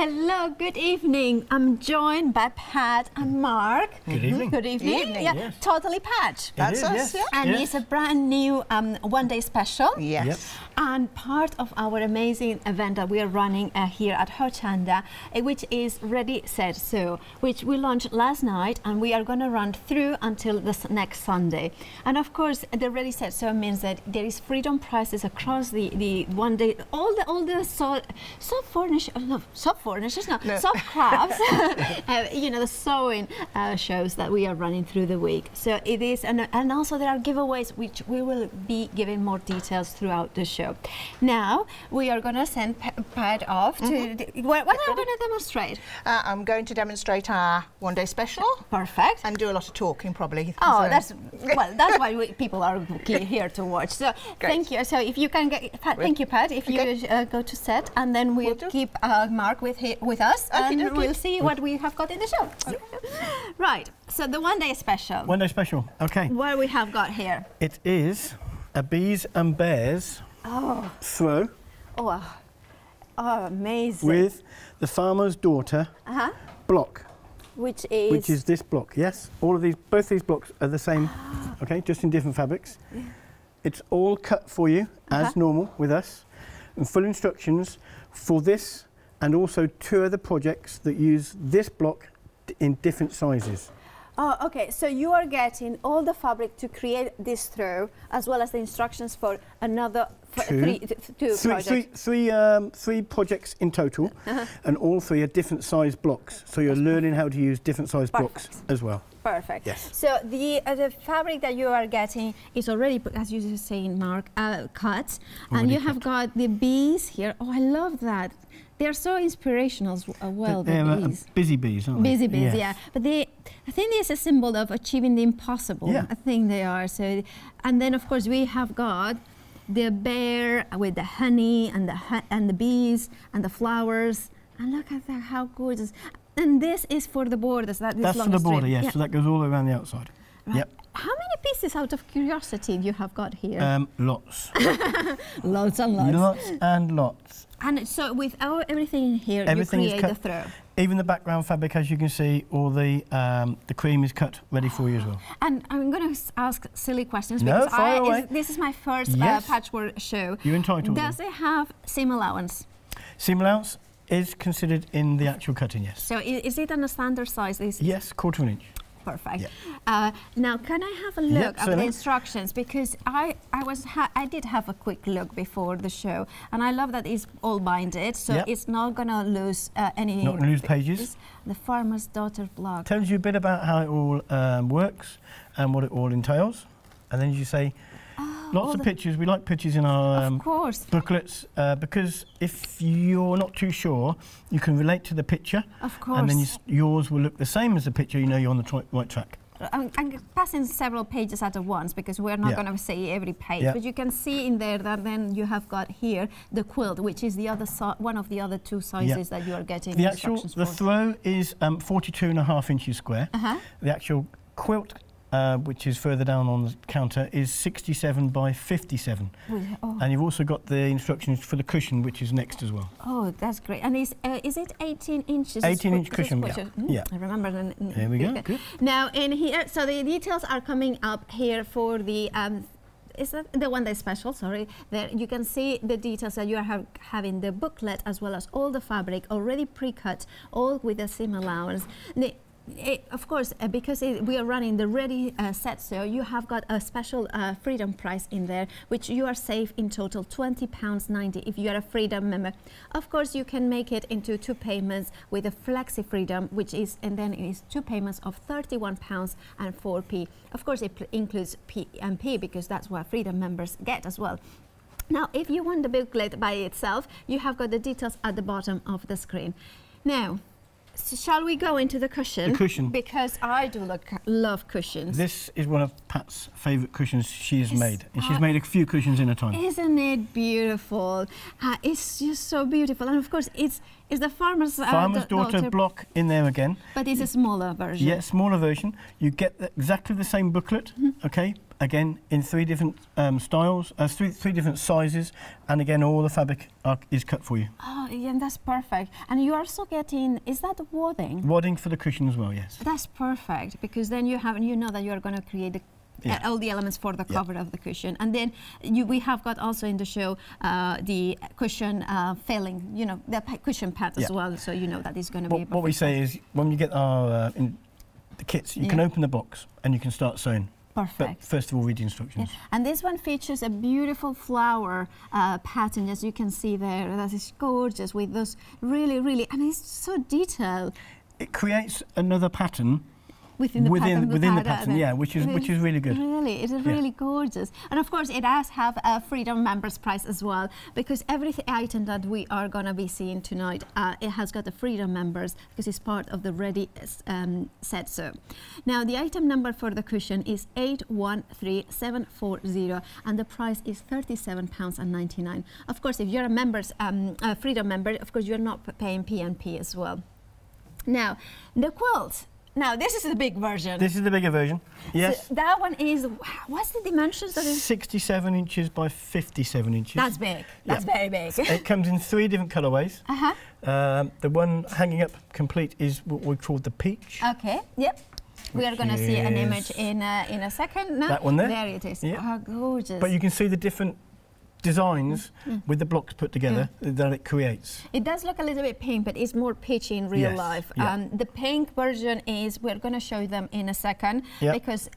Hello, good evening. I'm joined by Pat and Mark. Good evening. Good evening. Good evening. Yeah, Yes. Totally Patch. That's us, yes. yeah. And Yes. it's a brand new one-day special. Yes. Yep. And part of our amazing event that we are running here at Hochanda, which is Ready, Set, Sew, which we launched last night, and we are going to run through until this next Sunday. And of course, the Ready, Set, Sew means that there is freedom prices across the one day, all the soft crafts, you know, the sewing shows that we are running through the week. So it is, and also there are giveaways which we will be giving more details throughout the show. Now we are going to send Pat off to what are you going to demonstrate? I'm going to demonstrate our one-day special. Perfect. And do a lot of talking, probably. Oh, So- that's why people are here to watch. So Great. thank you. So if you can get, Pat, thank you, Pat. If you go to set, and then we'll keep Mark with us, and Okey-dokey. we'll see what we have got in the show. Right. So the one-day special. One day special. Okay. What we have got here? It is a bees and bears throw Oh, amazing. with the farmer's daughter block, which is this block. Yes. All of these, both these blocks are the same. Okay, just in different fabrics. It's all cut for you as normal with us, and full instructions for this and also 2 other projects that use this block in different sizes. Oh, okay. So you are getting all the fabric to create this throw, as well as the instructions for another three projects. Three projects in total, and all 3 are different size blocks. So you're learning how to use different size blocks as well. Perfect. Yes. So the fabric that you are getting is already, as you were saying, Mark, cut, and you have got the bees here. Oh, I love that. They're so inspirational as well. They're the bees. busy bees, aren't they? Busy bees, Yes. yeah. But I think it's a symbol of achieving the impossible. Yeah. I think they are. So, and then of course we have got the bear with the honey and the bees and the flowers. And look at that, how gorgeous! And this is for the borders. That's for the border, yes. So that goes all around the outside. Right. Yep. How many pieces, out of curiosity, you have got here? Lots. Lots and lots. Lots and lots. And so with everything in here, Everything you is create cut. the throw. Even the background fabric, as you can see, all the cream is cut ready for you as well. And I'm going to ask silly questions No, because fire away. this is my first Yes. patchwork show. You're entitled. Does it have seam allowance? Seam allowance is considered in the actual cutting, yes. So is it on a standard size? Yes, 1/4 inch. Perfect. Yeah. Now, can I have a look at the certainly. instructions? Because I did have a quick look before the show, and I love that it's all binded, so Yep. it's not going to lose any. Not gonna lose pages. The farmer's daughter block. Tells you a bit about how it all works and what it all entails. And then as you say, lots of pictures. We like pictures in our Of course. booklets because if you're not too sure, you can relate to the picture. Of course. And then yours will look the same as the picture. You know you're on the right track. I'm passing several pages at once because we're not Yeah. going to see every page, Yeah. but you can see in there that then you have got here the quilt, which is the other one of the other 2 sizes that you are getting The instructions the for. throw is 42.5 inches square. The actual quilt, which is further down on the counter, is 67 by 57. And you've also got the instructions for the cushion, which is next as well. Oh, that's great. And is it 18 inches? 18-inch cushion, yeah. I remember. There we go, good. Now, in here, so the details are coming up here for the... is that the one day special? Sorry, there you can see the details that you are having the booklet as well as all the fabric already pre-cut, all with the seam allowance. Of course, because we are running the Ready, Set, Sew, you have got a special freedom price in there, which you are safe in total £20.90 if you are a freedom member. Of course, you can make it into 2 payments with a flexi freedom, which is, and then it is 2 payments of £31.04. Of course, it includes P&P because that's what freedom members get as well. Now, if you want the booklet by itself, you have got the details at the bottom of the screen. Now, so shall we go into the cushion? The cushion. Because I do love cushions. This is one of Pat's favourite cushions she has made. And she's made a few cushions in her time. Isn't it beautiful? It's just so beautiful. And of course, Is the farmer's daughter block in there again. But it's a smaller version. Yeah, smaller version. You get exactly the same booklet, okay? Again, in 3 different styles, 3 different sizes, and again, all the fabric is cut for you. Oh, yeah, that's perfect. And you're also getting, is that wadding? Wadding for the cushion as well, yes. That's perfect, because then you know that you're going to create all the elements for the cover of the cushion. And then we have got also in the show the cushion filling, you know, the cushion pad as well, so you know that is going to be what we say is, when you get our the kits, you can open the box and you can start sewing. Perfect. But first of all, read the instructions. Yeah. And this one features a beautiful flower pattern, as you can see there. That is gorgeous with those really, and it's so detailed. It creates another pattern within the pattern, yeah, which is really good. Really, it is really gorgeous. And of course, it does have a Freedom members price as well, because every item that we are going to be seeing tonight, it has got the Freedom members, because it's part of the ready set. So now the item number for the cushion is 813740, and the price is £37.99. Of course, if you're a members Freedom member, of course you're not paying P&P as well. Now the quilt. Now, this is the big version. This is the bigger version, yes. So that one is, what's the dimensions? 67 inches by 57 inches. That's big. That's very big. It comes in 3 different colourways. The one hanging up complete is what we call the peach. Okay, yep. We are going to see an image in a second. No? That one there. There it is. Yep. Oh, gorgeous. But you can see the different designs with the blocks put together that it creates. It does look a little bit pink, but it's more peachy in real life. The pink version is, we're going to show them in a second, because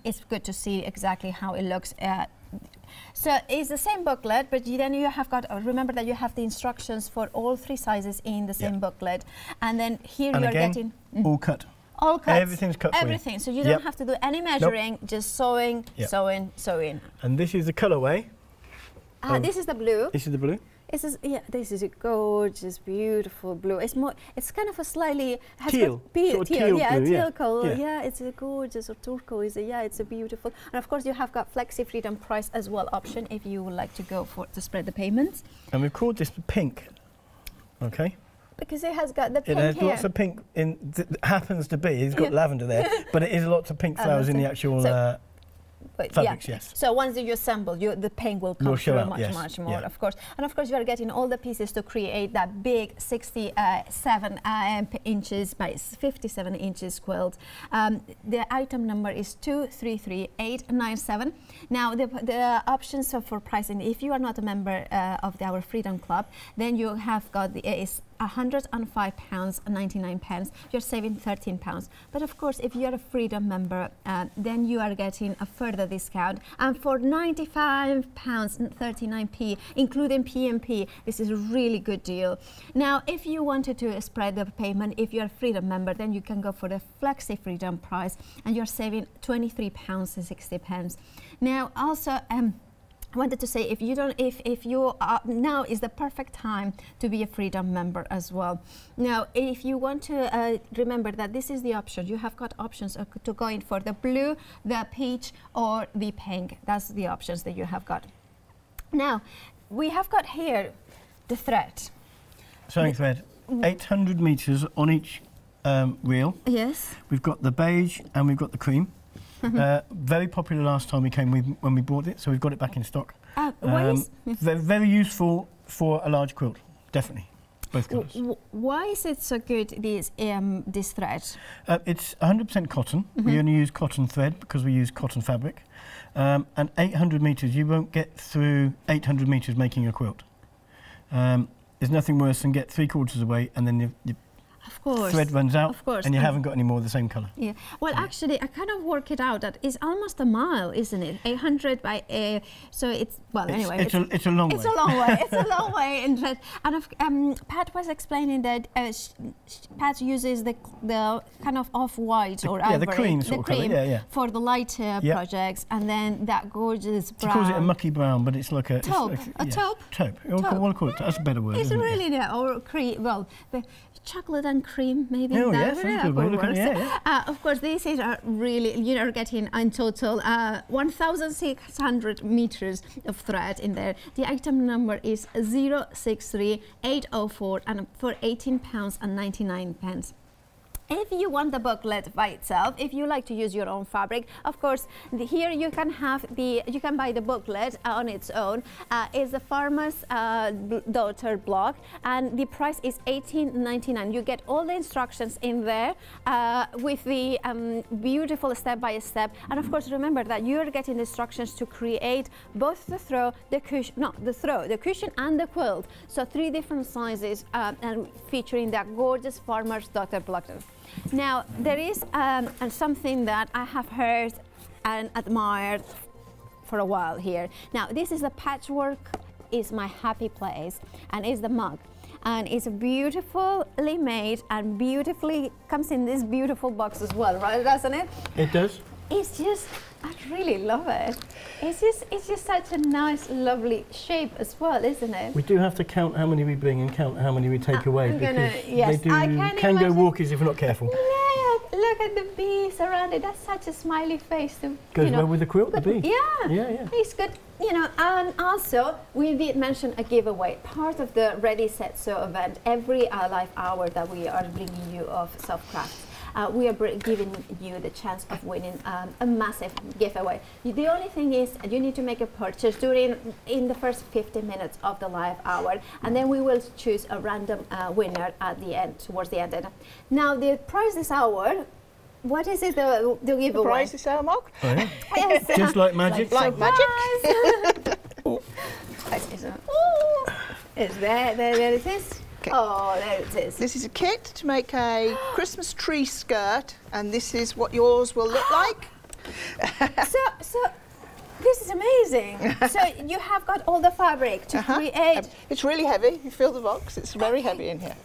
it's good to see exactly how it looks. So it's the same booklet, but then you have got, remember that you have the instructions for all 3 sizes in the same booklet. And then here you are getting... all cut. All cut. Everything's cut for you. Everything, so you don't have to do any measuring, just sewing, sewing, sewing. And this is the colourway. This is the blue. This is the blue. This is this is a gorgeous, beautiful blue. It's more. It's kind of a slightly teal, teal blue, teal color. Yeah, it's a gorgeous or turquoise. Yeah, it's a beautiful. And of course, you have got Flexi Freedom price as well option if you would like to go for to spread the payments. And we've called this pink. Okay. Because it has got the pink. It has lots of pink in. Happens to be. It's got lavender there, but it is lots of pink flowers in the actual. Fabrics, yes. So once you assemble, the paint will come through much more, of course. And of course, you are getting all the pieces to create that big 67 inches by 57 inches quilt. The item number is 233897. Now, the options for pricing, if you are not a member of our Freedom Club, then you have got is £105.99. You're saving £13. But of course, if you're a Freedom member, then you are getting a further discount. And for £95.39p, including P&P, this is a really good deal. Now, if you wanted to spread the payment, if you're a Freedom member, then you can go for the Flexi Freedom price, and you're saving £23.60. Now, also, I wanted to say, if you are, now is the perfect time to be a Freedom member as well. Now, if you want to remember that this is the option, you have got options to go in for the blue, the peach, or the pink. That's the options that you have got. Now, we have got here the thread. Sewing thread, 800 metres on each reel. Yes. We've got the beige and we've got the cream. Very popular last time when we bought it, so we've got it back in stock. Very useful for a large quilt, definitely. Both colours. Why is it so good, this thread? It's 100% cotton. We only use cotton thread because we use cotton fabric. And 800 metres, you won't get through 800 metres making a quilt. There's nothing worse than get 3/4 away and then you of course, thread runs out, of course, and you haven't got any more of the same colour. Yeah. Well, actually, I kind of work it out that it's almost a mile, isn't it? 800 by so it's anyway. It's a long way. It's a long way. It's a long way. And Pat was explaining that Pat uses the kind of off-white or the cream sort of colour, for the light projects, and then that gorgeous brown. She calls it a mucky brown, but it's like a taupe. Taupe. Taupe. We'll call it. That's a better word. It's isn't really it? or cream. Well, the chocolate and and cream, maybe. Oh, that yes, that's a good way of looking at it, yeah. Of course, these are really, you're getting in total 1,600 meters of thread in there. The item number is 063804 and for £18.99. If you want the booklet by itself, if you like to use your own fabric, of course, here you can have you can buy the booklet on its own. It's the Farmer's Daughter block, and the price is £18.99. You get all the instructions in there with the beautiful step-by-step. And of course, remember that you're getting the instructions to create both the the cushion and the quilt. So 3 different sizes and featuring that gorgeous Farmer's Daughter block. Now, there is something that I have heard and admired for a while here. Now, this is a Patchwork is my happy place, and is the mug. And it's beautifully made and beautifully comes in this beautiful box as well, right? Doesn't it? It does. It's just, I really love it. It's just such a nice, lovely shape as well, isn't it? We do have to count how many we bring and count how many we take away, because yes, they can go walkies if we're not careful. Yeah, look at the bees around it. That's such a smiley face. Goes well with the quilt, the bee. Yeah, it's good. You know, and also we did mention a giveaway. Part of the Ready, Set, Sew event, every live hour that we are bringing you of soft crafts. We are giving you the chance of winning a massive giveaway. The only thing is you need to make a purchase in the first 50 minutes of the live hour, and then we will choose a random winner at the end, towards the end. Now, the prize this hour, what is it, the giveaway? The prize this hour, Mark? Oh, yeah. Yes. Just like magic. Like magic. It's there it is. Okay. Oh, there it is. This is a kit to make a Christmas tree skirt, and this is what yours will look like. So this is amazing. So you have got all the fabric to create. It's really heavy. You feel the box. It's very heavy in here.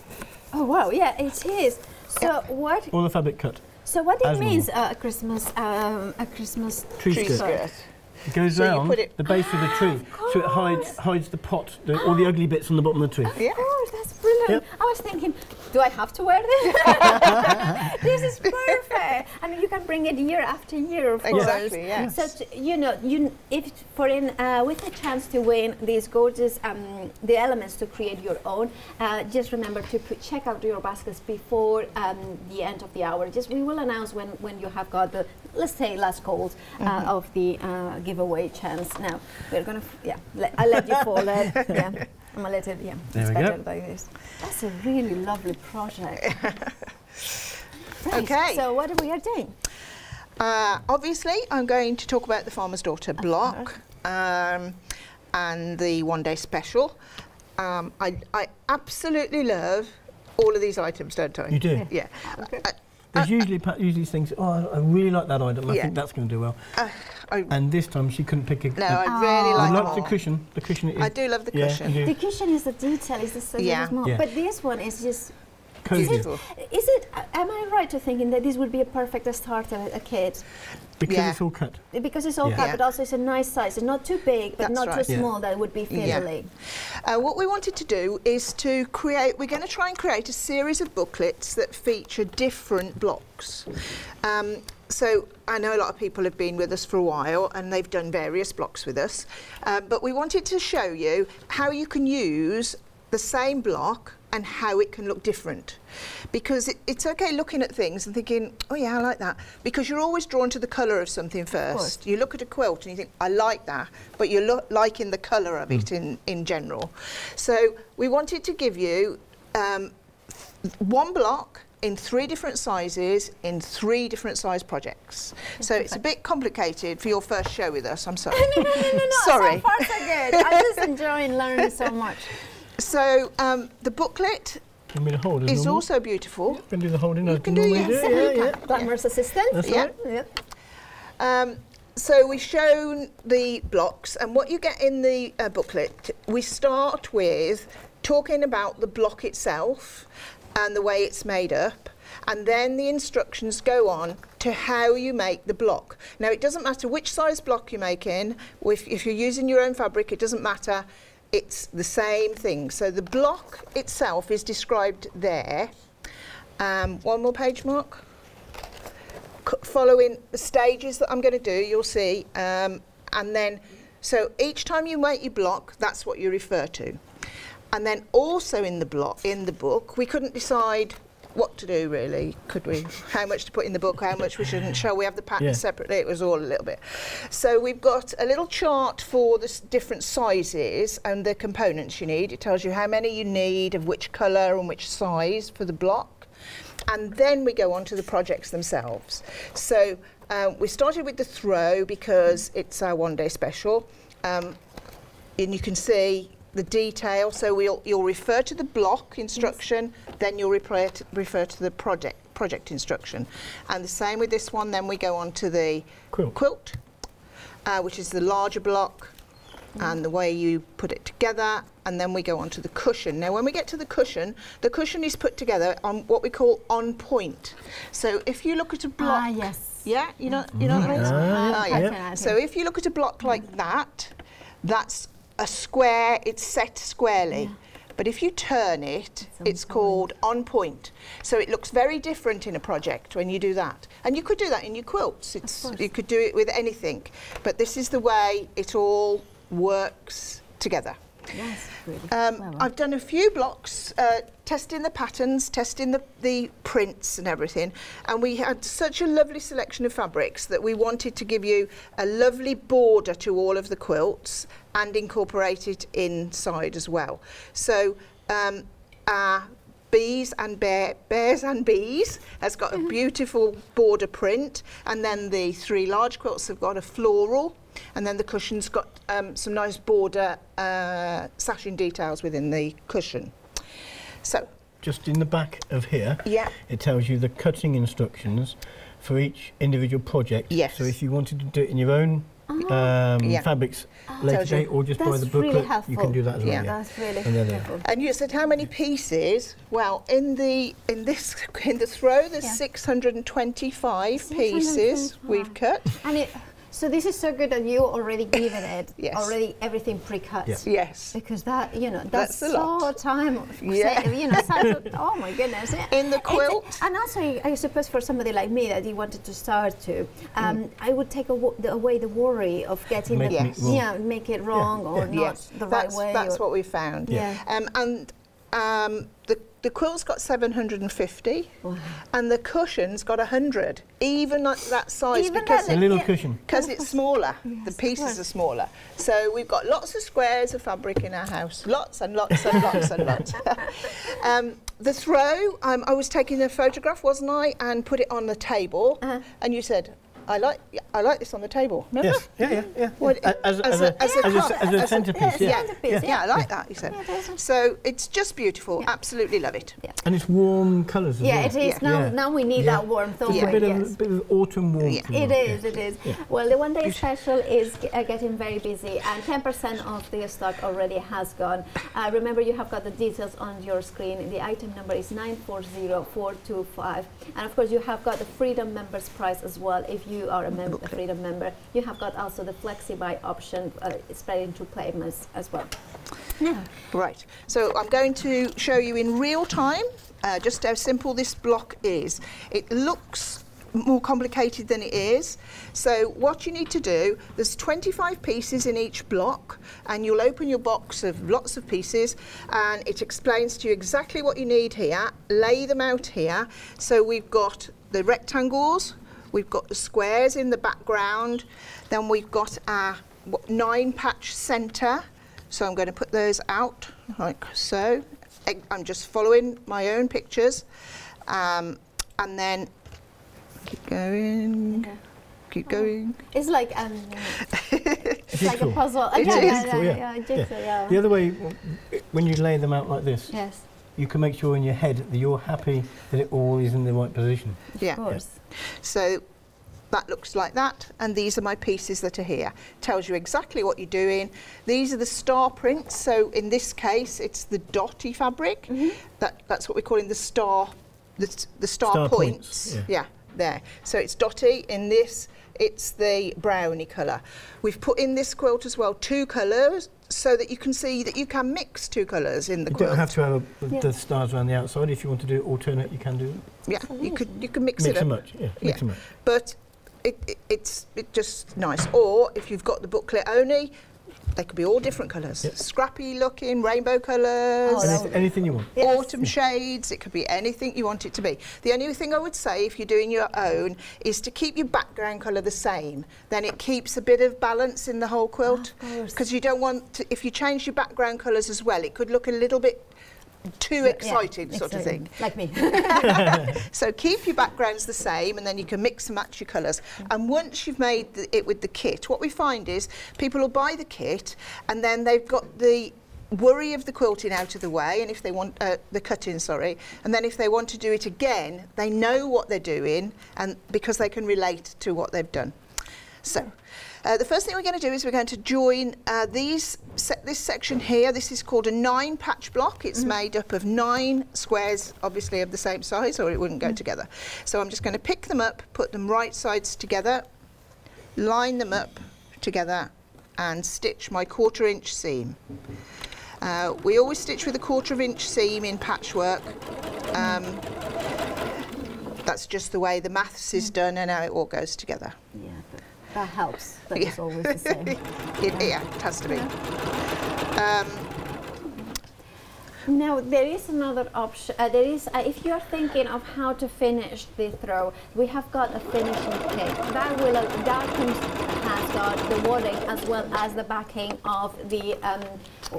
Oh wow, yeah, it is. So what? All the fabric cut. So what it means a Christmas Tree skirt. It goes round the base of the tree, so it hides the pot, all the ugly bits on the bottom of the tree. Yeah. Oh, that's brilliant. Yep. I was thinking, do I have to wear this? This is perfect. I mean, you can bring it year after year, of course. Exactly, yes. So, with the chance to win these gorgeous, the elements to create your own, just remember to check out your baskets before the end of the hour. We will announce when you have got the, let's say, last calls of the giveaway chance. Now, we're going to, I'll let you fall there. Yeah. I'm gonna let it, there it's we better go. like this. That's a really lovely project. Right, Okay. so what are we doing? Obviously, I'm going to talk about the Farmer's Daughter block and the one-day special. I absolutely love all of these items, don't I? You do? Yeah. Okay. There's usually things, I really like that item, I think that's going to do well. And this time she couldn't pick a... No, I really like them all. the cushion. The cushion is... I do love the cushion. Yeah, The cushion is the detail, it's the small. Yeah. But this one is just... Cozy. Am I right to thinking that this would be a perfect start of a kit? Because it's all cut. Because it's all cut, but also it's a nice size. It's not too big, but not too small that it would be fiddly. What we wanted to do is to create, we're going to try and create a series of booklets that feature different blocks. So I know a lot of people have been with us for a while and they've done various blocks with us, but we wanted to show you how you can use the same block and how it can look different. Because it's okay looking at things and thinking, oh yeah, I like that. Because you're always drawn to the colour of something first. You look at a quilt and you think, I like that, but you're liking the colour of it in general. So we wanted to give you one block in 3 different sizes, in 3 different size projects. So it's a bit complicated for your first show with us, I'm sorry. No. Sorry. So far so good. I just enjoy learning so much. So the booklet is also beautiful. You can do the holding. You can do, yes. Glamorous assistant. That's right. So we've shown the blocks, and what you get in the booklet, we start with talking about the block itself and the way it's made up, and then the instructions go on to how you make the block. Now, it doesn't matter which size block you're making, if you're using your own fabric, it doesn't matter, it's the same thing. So the block itself is described there, One more page, Mark. Following the stages that I'm going to do, you'll see, and then, so each time you make your block, that's what you refer to. And then also in the book, we couldn't decide what to do really, could we? How much to put in the book, how much we shouldn't. Shall we have the pattern separately? It was all a little bit. So we've got a little chart for the different sizes and the components you need. It tells you how many you need, of which colour and which size for the block. And then we go on to the projects themselves. So we started with the throw because it's our one-day special. And you can see the detail, so you'll refer to the block instruction, then you'll refer to the project instruction. And the same with this one, then we go on to the quilt, which is the larger block, and the way you put it together, and then we go on to the cushion. Now when we get to the cushion is put together on what we call on point. So if you look at a block, yeah, you know what I mean? So if you look at a block like that, that's a square, it's set squarely. But if you turn it, it's called on point. So it looks very different in a project when you do that. And you could do that in your quilts. You could do it with anything. But this is the way it all works together. Yes, really. I've done a few blocks, testing the patterns, testing the prints and everything, and we had such a lovely selection of fabrics that we wanted to give you a lovely border to all of the quilts and incorporate it inside as well. So our Bears and Bees has got a beautiful border print, and then the 3 large quilts have got a floral, and then the cushion's got some nice border sashing details within the cushion. So just in the back of here, it tells you the cutting instructions for each individual project. Yes. So if you wanted to do it in your own fabrics later date, or just buy the booklet, really you can do that as well. Yeah, that's really helpful. And you said how many pieces? Well, in the throw, there's 625 pieces we've cut. And so this is so good that you already given it already everything pre-cut. Yes. Because that that's a so lot. time. Oh my goodness. In the quilt. And also, I suppose for somebody like me that you wanted to start to, I would take away the worry of getting make it wrong or not the right way. That's what we found. And the quilt's got 750, and the cushion's got 100, even at that size, because a little cushion. Because it's smaller. The pieces are smaller. So we've got lots of squares of fabric in our house, lots and lots and lots and lots. The throw, I was taking a photograph, wasn't I, and put it on the table, and you said, I like this on the table. Remember? Yes. Yeah. Well, as a centerpiece. Yeah, I like that. You said. So it's just beautiful. Absolutely love it. And it's warm colours as well. Yeah, it is. Now we need that warmth. It's a bit of autumn warmth. It is. Well, the one-day special is getting very busy, and 10% of the stock already has gone. Remember, you have got the details on your screen. The item number is 940425, and of course, you have got the Freedom Members price as well. If you are a Freedom member, you have got also the flexi-buy option, spread into payments as well. Right, so I'm going to show you in real time just how simple this block is. It looks more complicated than it is. So what you need to do, there's 25 pieces in each block, and you'll open your box of lots of pieces, and it explains to you exactly what you need here, lay them out here. So we've got the rectangles, we've got the squares in the background, then we've got our 9-patch centre. So I'm going to put those out like so. I'm just following my own pictures, and then keep going. Keep going. It's like it's like a puzzle. The other way, when you lay them out like this, you can make sure in your head that you're happy that it all is in the right position. Of course. So that looks like that, and these are my pieces that are here. Tells you exactly what you're doing. These are the star prints, so in this case it's the dotty fabric. That's what we're calling the star points. there. So it's dotty. In this, it's the brownie colour. We've put in this quilt as well 2 colours, so that you can see that you can mix 2 colours in the quilt. You don't have to have the stars around the outside. If you want to do it alternate, you can do it. Yeah, you can mix it up. Mix and match. But it's just nice. Or if you've got the booklet only, they could be all different colours. Yep. Scrappy looking, rainbow colours. Anything you want. Yes. Autumn shades, it could be anything you want it to be. The only thing I would say if you're doing your own is to keep your background colour the same. Then it keeps a bit of balance in the whole quilt. Because you don't want to, if you change your background colours as well, it could look a little bit too exciting, sort of thing. Like me. So keep your backgrounds the same, and then you can mix and match your colours. And once you've made it with the kit, what we find is people will buy the kit, and then they've got the worry of the quilting out of the way, and if they want the cutting, sorry, and then if they want to do it again, they know what they're doing, and because they can relate to what they've done. So the first thing we're going to do is we're going to join this section here. This is called a 9 patch block. It's made up of 9 squares, obviously of the same size, or it wouldn't go together. So I'm just going to pick them up, put them right sides together, line them up together, and stitch my 1/4 inch seam. We always stitch with a 1/4 inch seam in patchwork. That's just the way the maths is done and how it all goes together. Yeah, that helps. That is always the same. Yeah, it has to be. Now there is another option. There is, if you are thinking of how to finish the throw, we have got a finishing kit that has got the wadding as well as the backing of the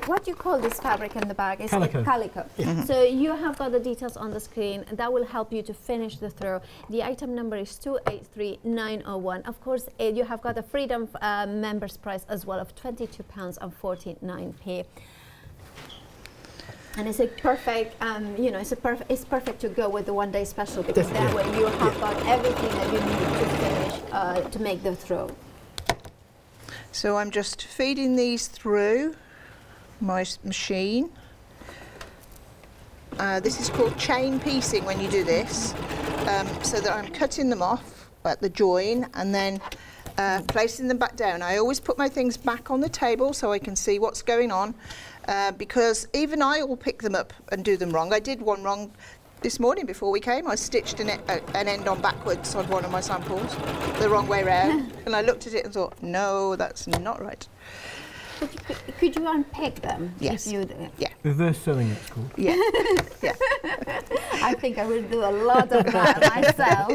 what do you call this fabric in the back? It's Calico. Calico. Yeah. So you have got the details on the screen that will help you to finish the throw. The item number is 283901. Of course, you have got a Freedom members price as well of £22.49. And it's a perfect, you know, it's perfect to go with the one-day special, because that way you have got everything that you need to finish to make the throw. So I'm just feeding these through my machine. This is called chain piecing when you do this, so that I'm cutting them off at the join and then placing them back down. I always put my things back on the table so I can see what's going on. Because even I will pick them up and do them wrong. I did one wrong this morning before we came. I stitched an end on backwards on one of my samples, the wrong way round, and I looked at it and thought, no, that's not right. Could you unpick them? Yes. If you yeah. Reverse sewing, it's called. Yeah. Yeah. I think I will do a lot of that myself.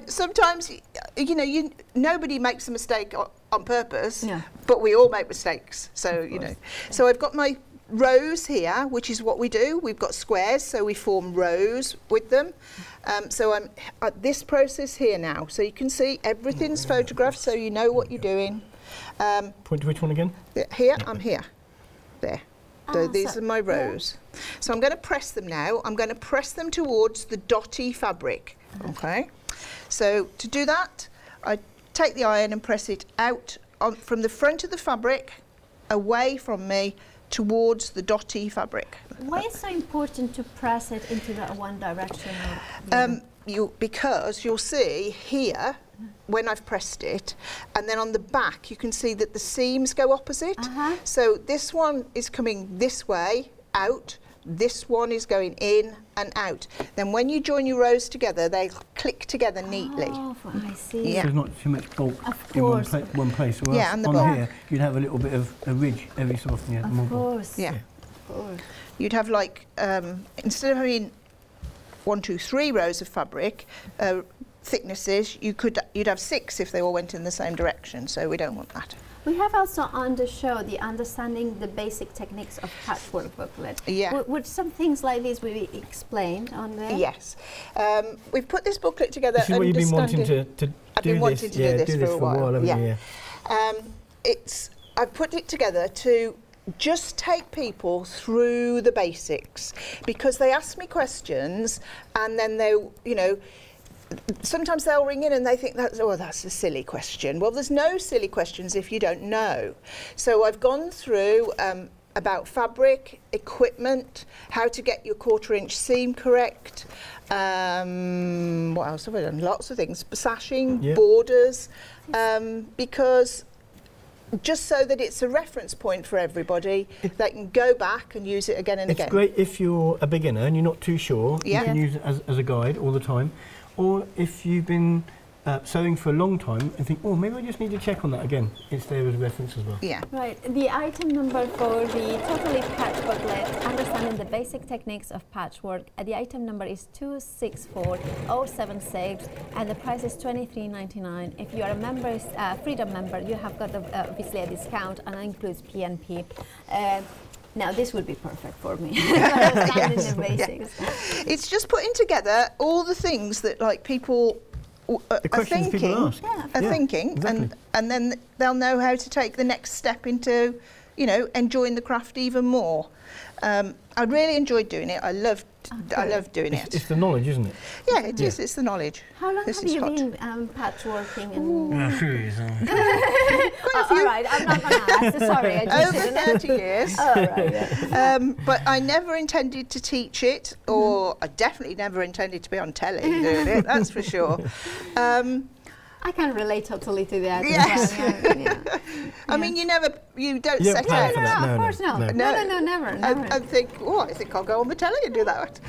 Sometimes, you know, nobody makes a mistake on purpose, but we all make mistakes. So, you know. So I've got my rows here, which is what we do. We've got squares, so we form rows with them. So I'm at this process here now. So you can see everything's photographed, so you know what you're doing. Point to which one again? Here, I'm here. There. So these are my rows. Yeah. So I'm going to press them now. I'm going to press them towards the dotty fabric. Okay. So to do that, I take the iron and press it out from the front of the fabric, away from me, towards the dotty fabric. Why is it so important to press it into that one direction? Because you'll see here, when I've pressed it, and then on the back you can see that the seams go opposite. So this one is coming this way, out, this one is going in and out. Then when you join your rows together, they click together neatly. Oh, I see. Yeah. So there's not too much bulk in one place. Or yeah, and the on bulk. here you'd have a little bit of a ridge every so often. Yeah, of course. Yeah. Of course. You'd have like, instead of having 1, 2, 3 rows of fabric, thicknesses, you'd have 6 if they all went in the same direction, so we don't want that. We have also on the show the Understanding the Basic Techniques of Patchwork booklet. Yeah. Would some things like this be explained on there? Yes. We've put this booklet together. This is what you've been wanting to do. I've been wanting to do this for a while. haven't you? I've put it together to just take people through the basics, because they ask me questions and then they, you know, sometimes they'll ring in and they think that's a silly question. Well, there's no silly questions if you don't know. So I've gone through about fabric, equipment, how to get your 1/4 inch seam correct. What else have I done? Lots of things. Sashing, borders, because just so that it's a reference point for everybody, they can go back and use it again and again. It's great if you're a beginner and you're not too sure, you can use it as a guide all the time. Or if you've been sewing for a long time and think, oh, maybe I just need to check on that again. It's there as a reference as well. Yeah. Right. The item number for the Totally Patch booklet, Understanding the Basic Techniques of Patchwork, the item number is 264076, and the price is $23.99. If you are a member, Freedom member, you have got obviously a discount, and that includes PNP. Now this would be perfect for me. Understanding the basics. It's just putting together all the things that like people the questions people ask. Exactly. and then they'll know how to take the next step into, you know, enjoying the craft even more. I really enjoyed doing it. I love doing it. It's the knowledge, isn't it? Yeah, it is. It's the knowledge. How long have you been patchworking? And a few years. All right, I'm not going to ask. Sorry, I just over 30 years. All right. But I never intended to teach it, or I definitely never intended to be on telly doing it. That's for sure. I can relate totally to that. Yes. Yeah. I mean, you don't You set plan out. for that. No, of course not. No, never. And think, oh, I think I'll go on the telly and do that.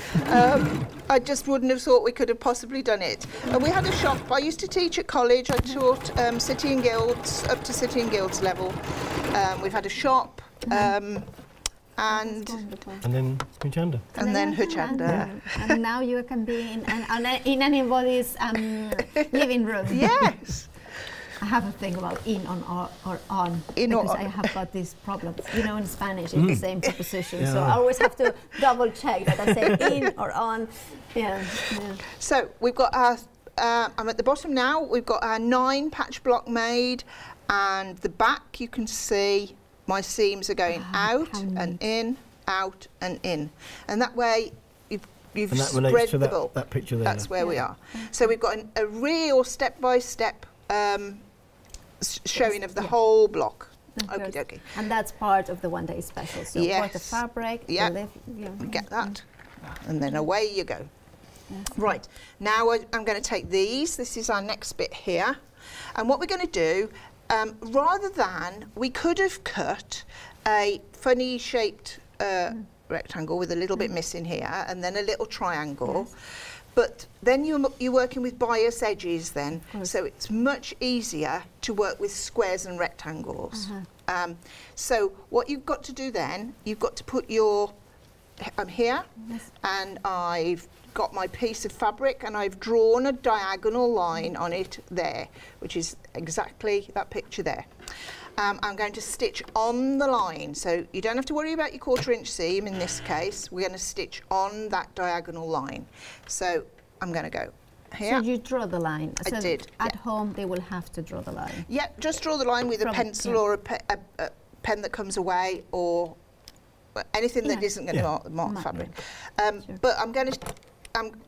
I just wouldn't have thought we could have possibly done it. And we had a shop. I used to teach at college. I taught City and Guilds, up to City and Guilds level. We've had a shop. And then Huchanda. And then Huchanda. And now you can be in anybody's living room. Yes. I have a thing about in or on, in because or I have got these problems. You know, in Spanish it's the same preposition, so I always have to double check that I say in or on. Yeah. So we've got our, I'm at the bottom now, we've got our 9 patch block made, and the back you can see my seams are going out and in, out and in. And that way you've and that spread relates to the bulk. that picture there. That's where we are. So we've got a real step-by-step showing of the whole block. Okie dokie. And that's part of the one day special. So for the fabric, get that. And then away you go. Right, now I'm going to take these. This is our next bit here. And what we're going to do, rather than, we could have cut a funny shaped rectangle with a little bit missing here, and then a little triangle. But then you're working with bias edges then, so it's much easier to work with squares and rectangles. So what you've got to do then, you've got to put your, I'm here, and I've got my piece of fabric, and I've drawn a diagonal line on it there, which is exactly that picture there. I'm going to stitch on the line, so you don't have to worry about your 1/4 inch seam in this case. We're going to stitch on that diagonal line. So I'm going to go here. So you draw the line. I did. At home they will have to draw the line. Yeah, just draw the line with a pencil or a pen that comes away, or anything that isn't going to mark fabric. But I'm going to.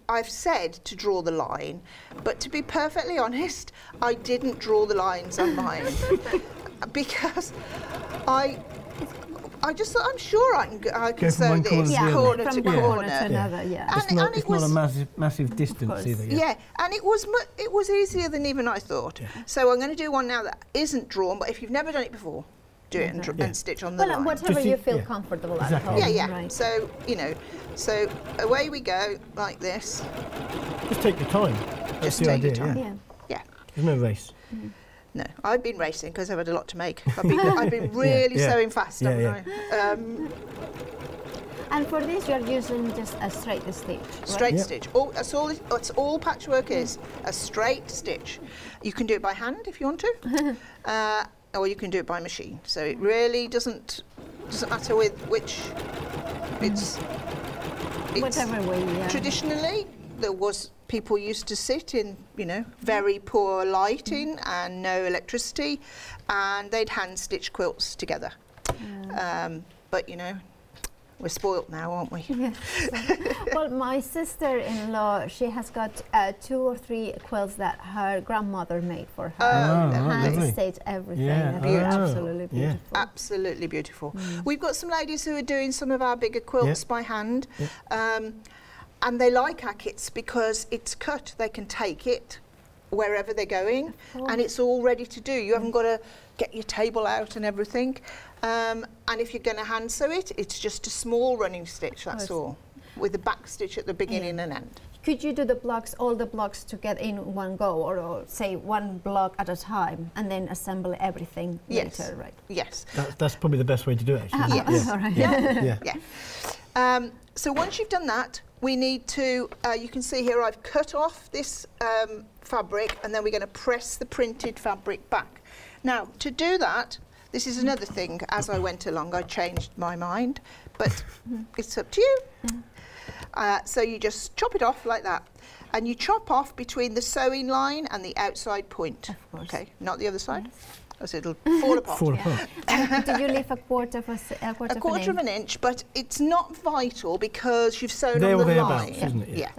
I've said to draw the line, but to be perfectly honest, I didn't draw the lines on mine because I just thought, I'm sure I can sew this corner to corner. To another, It's not a massive distance either. Yeah, and it was easier than even I thought. So I'm going to do one now that isn't drawn, but if you've never done it before, do it and stitch on the line. Whatever you feel comfortable at home. Yeah. Right. So, you know, so away we go, like this. Just take your time. Just take your time. Yeah. There's no race. No, I've been racing because I've had a lot to make. I've been really sewing fast, haven't I? And for this, you're using just a straight stitch, right? Straight stitch. That's all patchwork is, a straight stitch. You can do it by hand if you want to, or you can do it by machine. So it really doesn't matter with which. It's whatever way. Traditionally, people used to sit in, you know, very poor lighting and no electricity, and they'd hand stitch quilts together. But you know, We're spoilt now, aren't we? Yes. Well, my sister-in-law, she has got 2 or 3 quilts that her grandmother made for her. Hand stitched everything. Yeah. Beautiful. Absolutely beautiful. Absolutely beautiful. We've got some ladies who are doing some of our bigger quilts by hand, and they like our kits because it's cut. They can take it wherever they're going, and it's all ready to do. You haven't got to get your table out and everything. And if you're going to hand sew it, it's just a small running stitch, that's all, with the back stitch at the beginning and end. Could you do the blocks, all the blocks together in one go, or say one block at a time, and then assemble everything later, right? Yes. That's probably the best way to do it, actually. Yes. All right. Yeah. So once you've done that, we need to, you can see here I've cut off this fabric, and then we're going to press the printed fabric back. Now, to do that, this is another thing. As I went along, I changed my mind, but it's up to you. So you just chop it off like that, and you chop off between the sewing line and the outside point. Of course. Okay, not the other side, because it'll fall apart. Did you leave a quarter of an inch? But it's not vital because you've sewn there on the or line. thereabouts, isn't it? Yeah.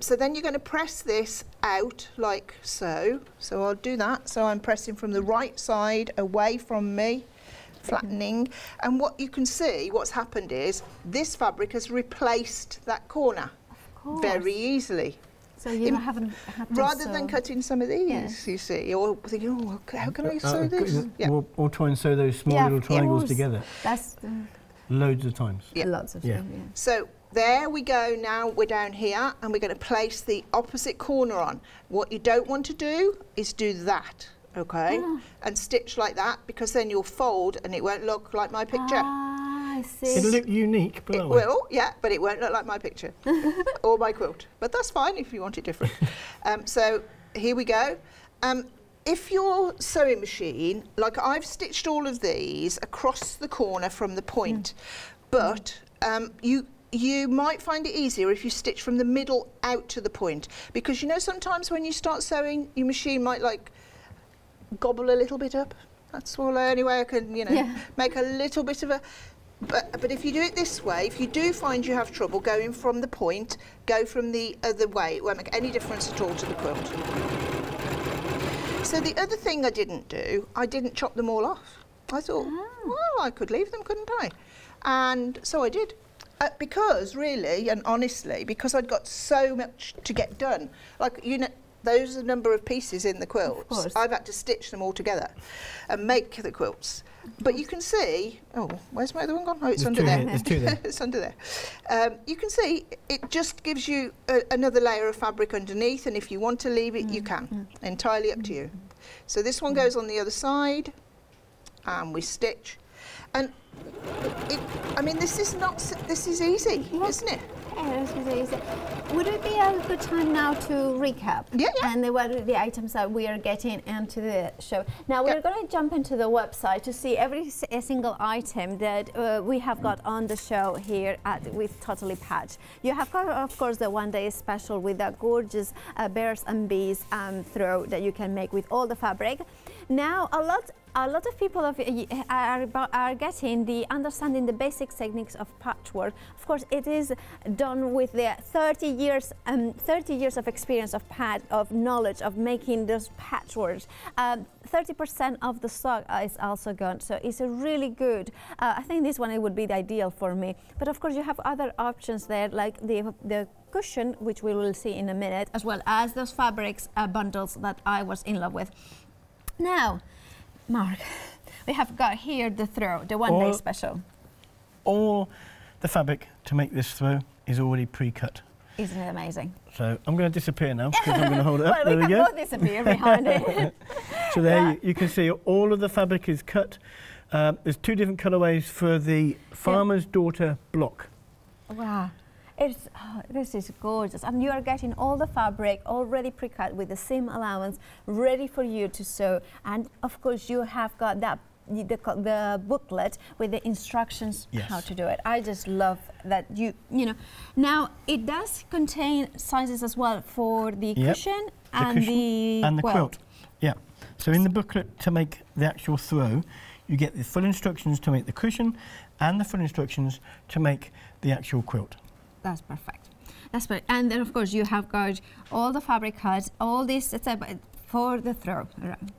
So then you're going to press this out like so. So I'll do that. So I'm pressing from the right side away from me, flattening. And what you can see, what's happened is this fabric has replaced that corner very easily. So you haven't had to rather than cutting some of these, you see, or thinking, oh, how can I sew this? Or try and sew those small little triangles together. That's loads of times. Lots of times. So there we go. Now we're down here, and we're going to place the opposite corner on. What you don't want to do is do that, okay, and stitch like that, because then you'll fold and it won't look like my picture. I see. It'll look unique, but it will, but it won't look like my picture or my quilt. But that's fine if you want it different. So here we go. If your sewing machine, like I've stitched all of these across the corner from the point, but you might find it easier if you stitch from the middle out to the point, because you know sometimes when you start sewing, your machine might like gobble a little bit up. That's all. Anyway, I can make a little bit of a. But if you do it this way, if you do find you have trouble going from the point, go from the other way. It won't make any difference at all to the quilt. So the other thing I didn't do, I didn't chop them all off. I thought, well, I could leave them, couldn't I? And so I did. Because really and honestly, because I'd got so much to get done. Like, you know, those are the number of pieces in the quilts. I've had to stitch them all together and make the quilts. But you can see, oh, where's my other one gone? Oh, it's under there. There's 2 there. It's under there. You can see it just gives you another layer of fabric underneath, and if you want to leave it, you can. Entirely up to you. So this one goes on the other side, and we stitch. And I mean, this is easy, isn't it? Yeah, this is easy. Would it be a good time now to recap? Yeah. And what are the items that we are getting into the show? Now we're going to jump into the website to see every single item that we have got on the show here with Totally Patch. You have got, of course, the one-day special with the gorgeous bears and bees throw that you can make with all the fabric. Now a lot of people are getting the understanding the basic techniques of patchwork. Of course, it is done with the 30 years of experience of knowledge of making those patchworks. 30% of the stock is also gone, so it's a really good. I think this one it would be the ideal for me. But of course, you have other options there, like the cushion, which we will see in a minute, as well as those fabrics bundles that I was in love with. Now, Mark, we have got here the throw, the one-day special. All the fabric to make this throw is already pre-cut. Isn't it amazing? So I'm going to disappear now because I'm going to hold it up. Well, there we can go. both disappear behind it. So there you can see all of the fabric is cut. There's 2 different colourways for the Farmer's Daughter block. Wow. This is gorgeous, and you are getting all the fabric already pre-cut with the seam allowance ready for you to sew, and of course you have got that the booklet with the instructions how to do it. I just love that you know. Now it does contain sizes as well for the cushion and the quilt. Yeah. So in the booklet to make the actual throw, you get the full instructions to make the cushion and the full instructions to make the actual quilt. That's perfect. That's perfect. And then of course you have got all the fabric cuts, all this for the throw around.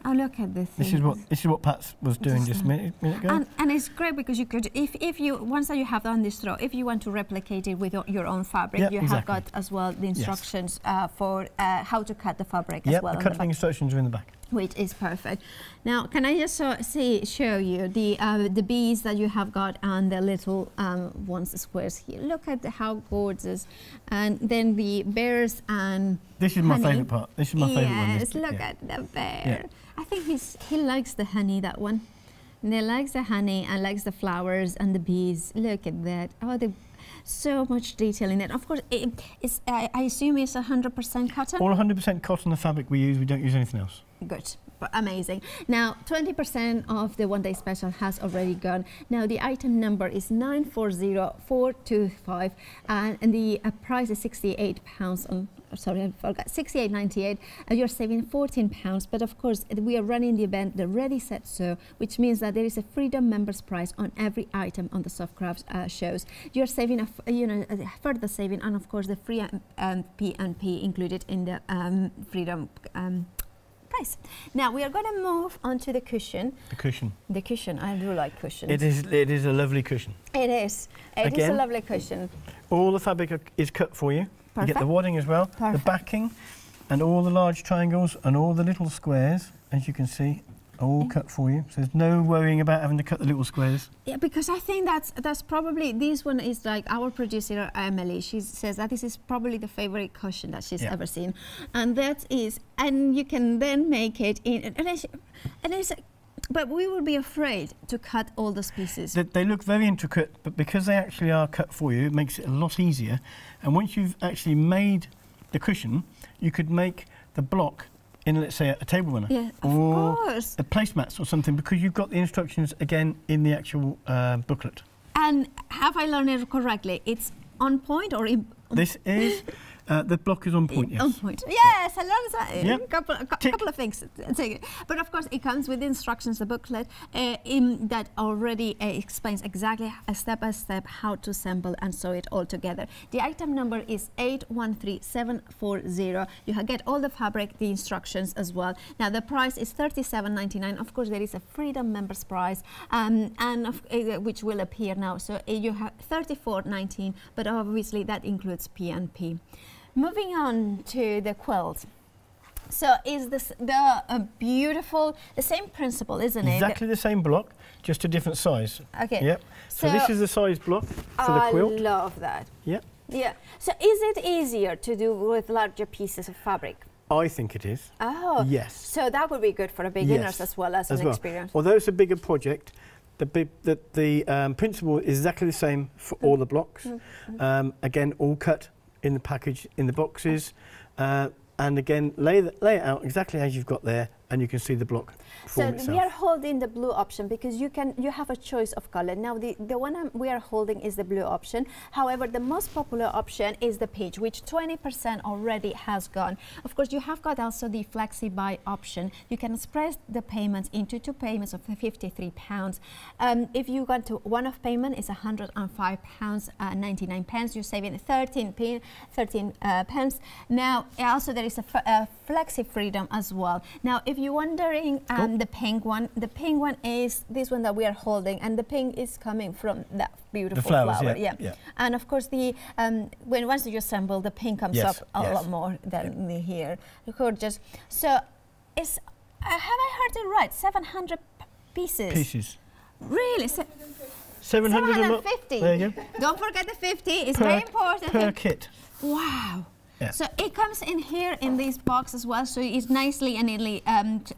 Oh, look at this. This is what Pat was doing just a minute ago. And it's great because you could, if you once that you have done this throw, if you want to replicate it with your own fabric, you have got as well the instructions for how to cut the fabric as well. The cutting instructions are in the back. Which is perfect. Now, can I just show you the beads that you have got and the little ones, squares here. Look at how gorgeous. And then the bears and this is my favourite part. This is my favourite one. Yes, look at the bear. Yeah. I think he likes the honey, that one. And he likes the honey and likes the flowers and the bees. Look at that. Oh, so much detail in it. Of course, I assume it's 100% cotton? All 100% cotton, the fabric we use. We don't use anything else. Good. Amazing. Now, 20% of the one-day special has already gone. Now, the item number is 940425, and the price is £68. Sorry, I forgot, £68.98. You're saving £14. But of course, we are running the event, the Ready Set Sew, which means that there is a Freedom members price on every item on the soft crafts shows. You're saving a further saving, and of course, the free P&P included in the Freedom price. Now we are going to move on to the cushion. The cushion. The cushion. I do like cushions. It is a lovely cushion. It is. It is a lovely cushion. All the fabric is cut for you. Perfect. You get the wadding as well, the backing, and all the large triangles and all the little squares, as you can see, all cut for you. So there's no worrying about having to cut the little squares. Yeah, because I think that's probably, this one is like our producer Emily. She says that this is probably the favorite cushion that she's ever seen, and that is, and you can then make it in, but we would be afraid to cut all those pieces. They look very intricate, but because they actually are cut for you, it makes it a lot easier. And once you've actually made the cushion, you could make the block in, let's say, a table runner. Yeah, or of course. A placemats or something, because you've got the instructions again in the actual booklet. And have I learned it correctly? It's on point or this is the block is on point. Yes. On point. Yes, I learned that. Yep. A couple of things. But of course, it comes with instructions, the booklet, that already explains exactly step by step how to assemble and sew it all together. The item number is 813740. You get all the fabric, the instructions as well. Now the price is $37.99. Of course, there is a Freedom members price, which will appear now. So you have $34.19, but obviously that includes P&P. Moving on to the quilt. So is this the beautiful, the same principle, isn't it? Exactly the same block, just a different size. Okay. Yep. So this is the size block for the quilt. I love that. Yep. Yeah. So is it easier to do with larger pieces of fabric? I think it is. Oh. Yes. So that would be good for beginners as well as an experience. Although it's a bigger project, the principle is exactly the same for all the blocks. Again, all cut in the package, in the boxes, and again, lay it out exactly as you've got there, and you can see the block form itself. We are holding the blue option because you have a choice of color. Now the one we are holding is the blue option. However, the most popular option is the peach, which 20% already has gone. Of course, you have got also the flexi buy option. You can spread the payments into 2 payments of £53. If you go to one-off payment, it's £105.99. You're saving 13 pence. Now also there is a flexi freedom as well. Now, if you're wondering, the pink one is this one that we are holding, and the pink is coming from that beautiful flower. Yeah. And of course, once you assemble, the pink comes up a lot more than here. Gorgeous. So, have I heard it right? 700 pieces. Pieces. Really? 750. There you go. Don't forget the 50. It's very important. Per kit. Wow. Yeah. So it comes in here in this box as well, so it's nicely and neatly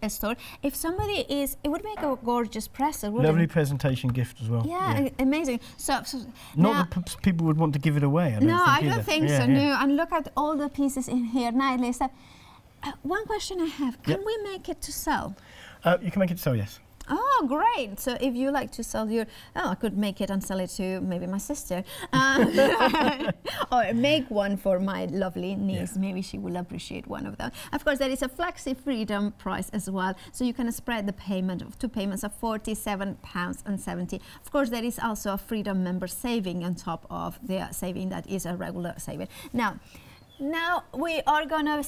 stored. If somebody it would make a gorgeous presser, wouldn't it? Lovely presentation gift as well. Yeah. Amazing. So not that people would want to give it away. I don't think so. No, and look at all the pieces in here nicely. So, one question I have: can we make it to sell? You can make it to sell, yes. Oh, great. So if you like to sell your, I could make it and sell it to maybe my sister. Or make one for my lovely niece. Yeah. Maybe she will appreciate one of them. Of course, there is a Flexi Freedom price as well. So you can spread the payment of 2 payments of £47.70. Of course, there is also a Freedom member saving on top of the saving that is a regular saving. Now we are gonna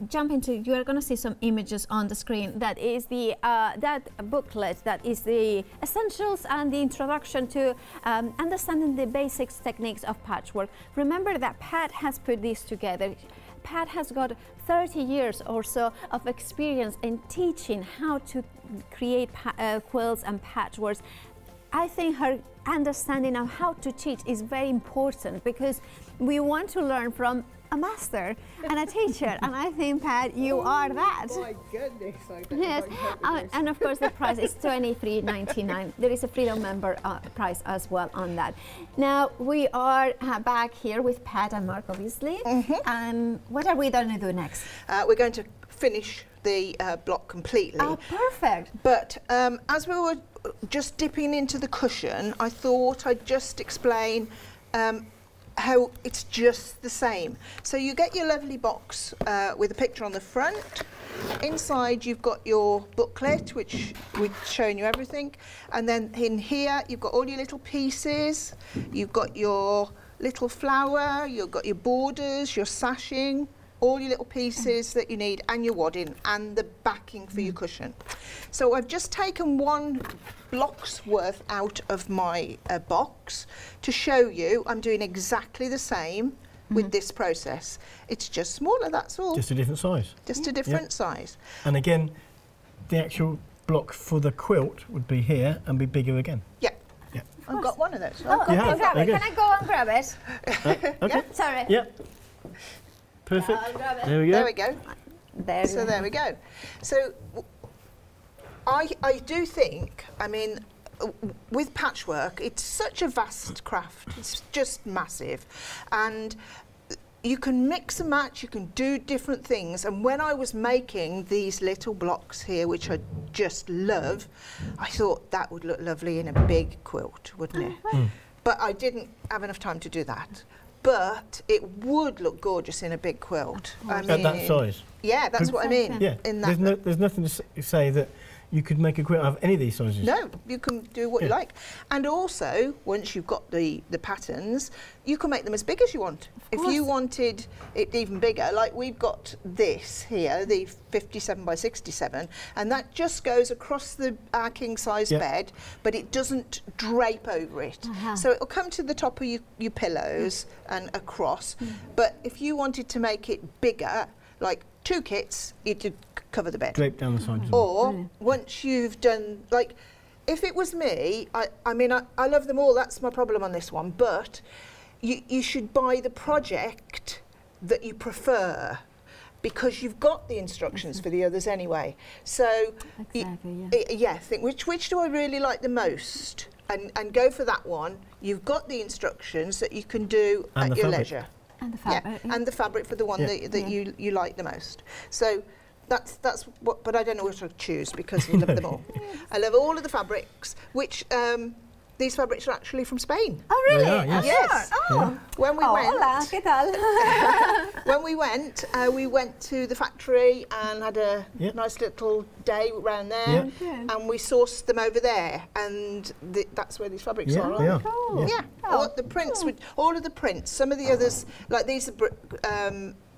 jump into. You are gonna see some images on the screen. That is the that booklet. That is the essentials and the introduction to understanding the basics techniques of patchwork. Remember that Pat has put these together. Pat has got 30 years or so of experience in teaching how to create quilts and patchworks. I think her understanding of how to teach is very important because we want to learn from a master and a teacher, and I think, Pat, you are that. Oh my goodness. Yes, and of course the price is $23.99. There is a Freedom member price as well on that. Now we are back here with Pat and Mark, obviously. And what are we going to do next? We're going to finish the block completely. Oh, perfect. But as we were just dipping into the cushion, I thought I'd just explain how it's just the same. So you get your lovely box with a picture on the front. Inside you've got your booklet, which we've shown you everything. And then in here you've got all your little pieces. You've got your little flower, you've got your borders, your sashing, all your little pieces that you need, and your wadding, and the backing for your cushion. So I've just taken one block's worth out of my box to show you I'm doing exactly the same with this process. It's just smaller, that's all. Just a different size. Just a different size. And again, the actual block for the quilt would be here and be bigger again. Yeah. Yeah. I've got one of those. Oh, okay, have? grab it. Okay. Can I go and grab it? Okay. Sorry. Yeah. Perfect. I'll grab it. There we go. There we go. There we go. So I do think, I mean, with patchwork, it's such a vast craft. It's just massive. And you can mix and match, you can do different things. And when I was making these little blocks here, which I just love, I thought that would look lovely in a big quilt, wouldn't it? But I didn't have enough time to do that. But it would look gorgeous in a big quilt. I mean, At that size. Yeah, that's what I mean. Yeah. In that. There's nothing to say that you could make a quilt out of any of these sizes. No, you can do what you like. And also, once you've got the patterns, you can make them as big as you want. If you wanted it even bigger, like we've got this here, the 57 by 67, and that just goes across our king size bed, but it doesn't drape over it. So it'll come to the top of your pillows and across. But if you wanted to make it bigger, like 2 kits, you could cover the bed. Drape down the sides. Or once you've done, like, if it was me, I mean, I love them all, that's my problem on this one, but you should buy the project that you prefer because you've got the instructions for the others anyway. So, think which do I really like the most? And go for that one. You've got the instructions that you can do at your leisure. And the fabric. And the fabric for the one that you like the most. So that's what, but I don't know what to choose because I love them all. I love all of the fabrics, which these fabrics are actually from Spain. Oh, really? They are, yes. Yes. Oh. When we went, Hola, ¿qué tal? when we went to the factory and had a nice little day around there, and we sourced them over there, and that's where these fabrics are. They are. Cool. Yeah. All the prints, all of the prints. Some of the others, like these are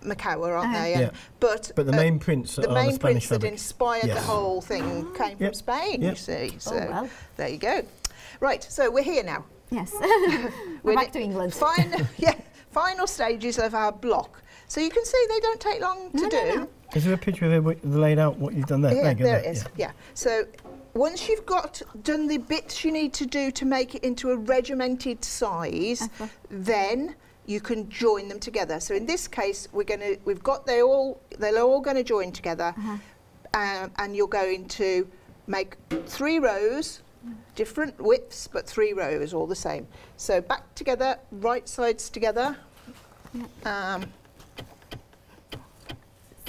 Macau, aren't they? Yeah. But the main prints are the main the Spanish prints that fabric. inspired the whole thing came from Spain. You see. So there you go. Right. So we're here now. Yes. We're back to England. Final stages of our block. So you can see they don't take long to do. No. Is there a picture of it laid out what you've done there? Yeah, there it is. Yeah. So once you've done the bits you need to do to make it into a regimented size, then you can join them together. So in this case, they're all going to join together, and you're going to make 3 rows, different widths, but 3 rows, all the same. So back together, right sides together.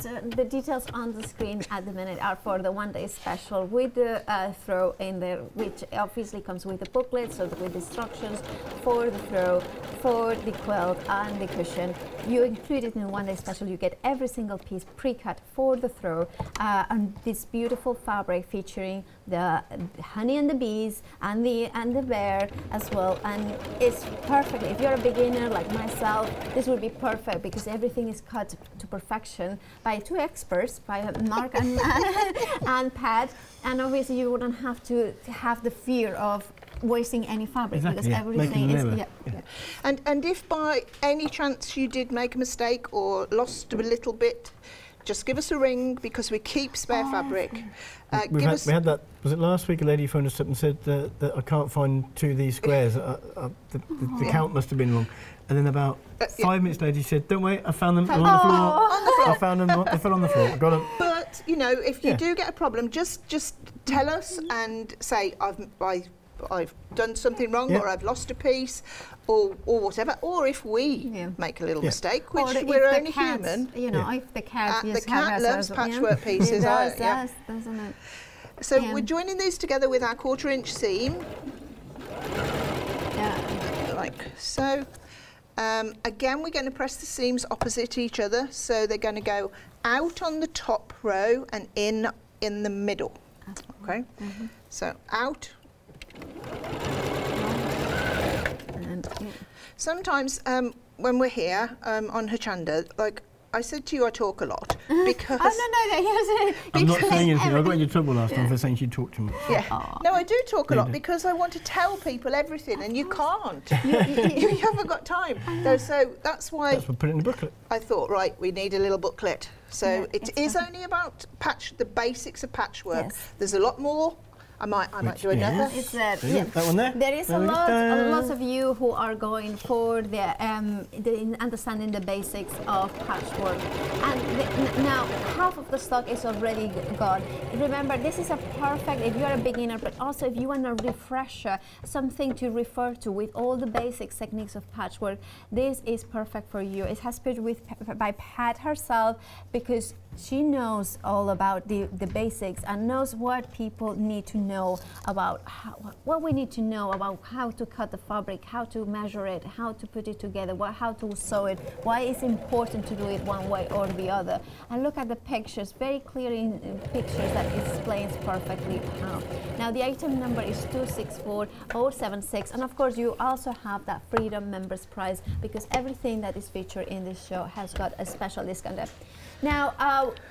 So the details on the screen at the minute are for the one-day special with the throw in there, which obviously comes with the booklet, so with instructions for the throw, for the quilt and the cushion. You include it in one-day special. You get every single piece pre-cut for the throw, and this beautiful fabric featuring the honey and the bees and the bear as well. And it's perfect if you're a beginner like myself. This would be perfect because everything is cut to perfection by two experts, by Mark and, and Pat, and obviously you wouldn't have to have the fear of wasting any fabric, because everything is And if by any chance you did make a mistake or lost a little bit, just give us a ring, because we keep spare fabric. We had that, was it last week, a lady phoned us up and said that I can't find two of these squares. The count must have been wrong. And then about 5 minutes later, she said, don't worry, I found them on the floor. On the floor. I found them, they fell on the floor. I got them. But, you know, if you do get a problem, just tell us and say, I've done something wrong, or I've lost a piece, or whatever. Or if we make a little mistake, which we're only human. You know, if the cat loves patchwork pieces. It does, doesn't it? So we're joining these together with our 1/4 inch seam. Like so. Again, we're going to press the seams opposite each other, so they're going to go out on the top row and in the middle. Okay, so out. And sometimes when we're here on Hochanda, like I said to you, I talk a lot because. I'm not saying anything. I got into trouble last time for saying she talked too much. No, I do talk a lot because I want to tell people everything, and you can't. you haven't got time. So that's why. That's what put it in the booklet. I thought, right, we need a little booklet. So it is only about the basics of patchwork. Yes. There's a lot more. I might do another. It's there. That one there. There is a lot of you who are going for the understanding the basics of patchwork, and now half of the stock is already gone. Remember, this is a perfect if you're a beginner, but also if you want a refresher, something to refer to with all the basic techniques of patchwork. This is perfect for you. It has been by Pat herself, because she knows all about the basics and knows what people need to know about what we need to know about how to cut the fabric, how to measure it, how to put it together, how to sew it, why it's important to do it one way or the other. And look at the pictures, very clear in pictures that explains perfectly how. Now the item number is 264076, and of course you also have that Freedom Members Prize, because everything that is featured in this show has got a special discount there. Now,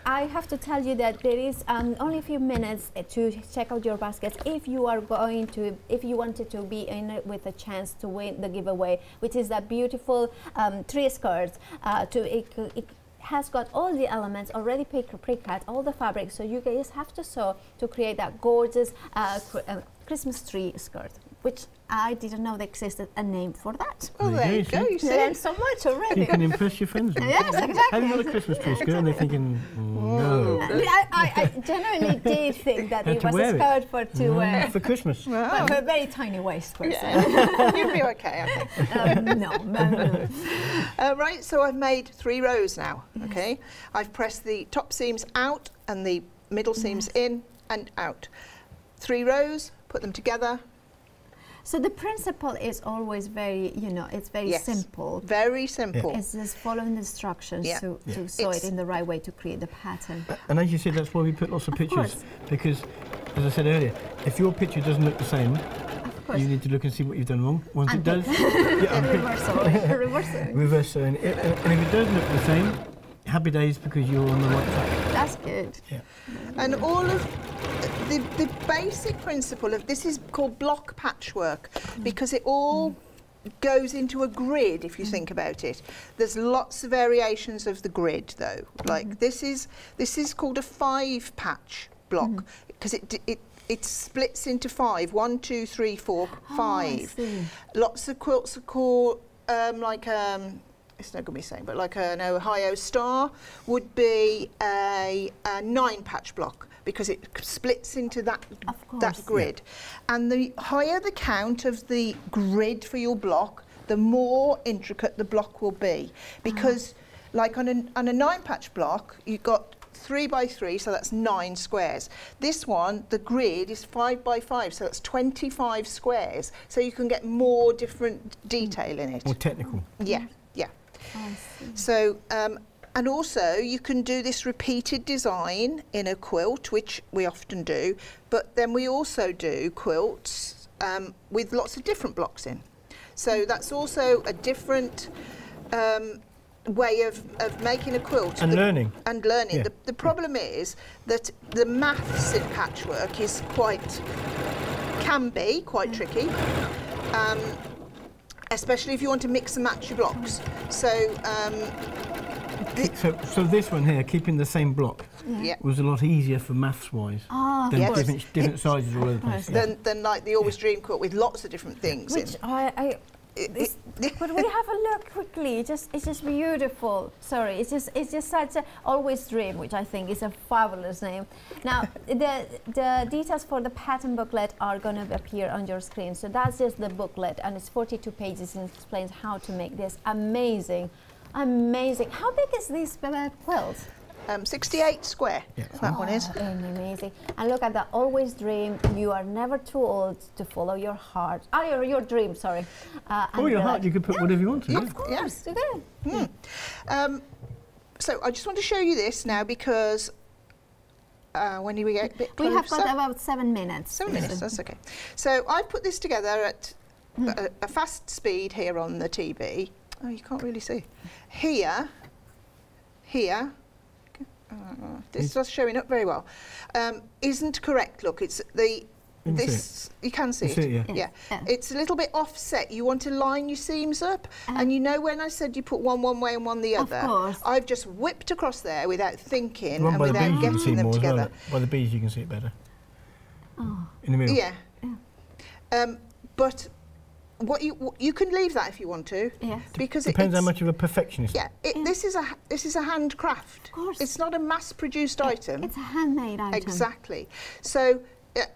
I have to tell you that there is only a few minutes to check out your baskets if you are going to, if you wanted to be in it with a chance to win the giveaway, which is that beautiful 3 skirts. It has got all the elements already pre-cut, all the fabric, so you guys have to sew to create that gorgeous Christmas tree skirt, which I didn't know there existed a name for that. Well, there you go. You learned so much already. You can impress your friends. Yes, exactly. Have you got a Christmas tree skirt? And they're thinking, no. I generally did think that it was a skirt to wear. For Christmas. But for a very tiny waist person. You'd be okay, I think. No. Right, so I've made 3 rows now, okay? I've pressed the top seams out and the middle seams in and out. 3 rows, put them together. So the principle is always very, it's very simple. Very simple. It's just following the instructions to sew it in the right way to create the pattern. And as you said, that's why we put lots of pictures. Because, as I said earlier, if your picture doesn't look the same, you need to look and see what you've done wrong. Once it does, reverse sewing. And if it does look the same, happy days, because you're on the right track. That's good. Yeah. And all of the basic principle of this is called block patchwork, because it all goes into a grid, if you think about it. There's lots of variations of the grid, though. Like this is called a 5 patch block, because it splits into 5. 1, 2, 3, 4, 5. Lots of quilts are called it's not going to be the same, but like an Ohio Star would be a 9 patch block, because it splits into that grid. And the higher the count of the grid for your block, the more intricate the block will be, because Like on a 9-patch block, you've got 3 by 3, so that's 9 squares. This one, the grid is 5 by 5, so that's 25 squares. So you can get more different detail in it. More technical. Yeah, yeah. So, and also you can do this repeated design in a quilt, which we often do, but then we also do quilts with lots of different blocks in. So that's also a different way of making a quilt. And learning. And learning. Yeah. The problem is that the maths in patchwork is can be quite tricky. Especially if you want to mix and match your blocks. So, so this one here, keeping the same block, was a lot easier for maths-wise than different sizes all over the place. Than like the Always Dream quilt with lots of different things. Which but we have a look quickly. It's just beautiful. Sorry, it's just such a Always Dream, which I think is a fabulous name. Now the details for the pattern booklet are going to appear on your screen. So that's just the booklet, and it's 42 pages and explains how to make this amazing. How big is this quilt? 68 square. Yeah. That one is. Amazing. And look at that. Always dream. You are never too old to follow your heart. Your dream. Sorry. Your heart. You could put whatever you want to. Of course. You can. So I just want to show you this now because when we get a bit closer. We have got about 7 minutes. 7 minutes. That's okay. So I put this together at a fast speed here on the TV. Oh, you can't really see. Here. This is not showing up very well. Isn't correct. Look, it's you can see it. Yeah. It's a little bit offset. You want to line your seams up, and you know when I said you put one way and one the other, of course. I've just whipped across there without thinking and without getting them together. By the bees, you can see it better. In the middle. Yeah. But what you can leave that if you want to. Yes. Because depends how much of a perfectionist. Yeah. This is a handcraft. Of course. It's not a mass-produced item. It's a handmade item. Exactly. So,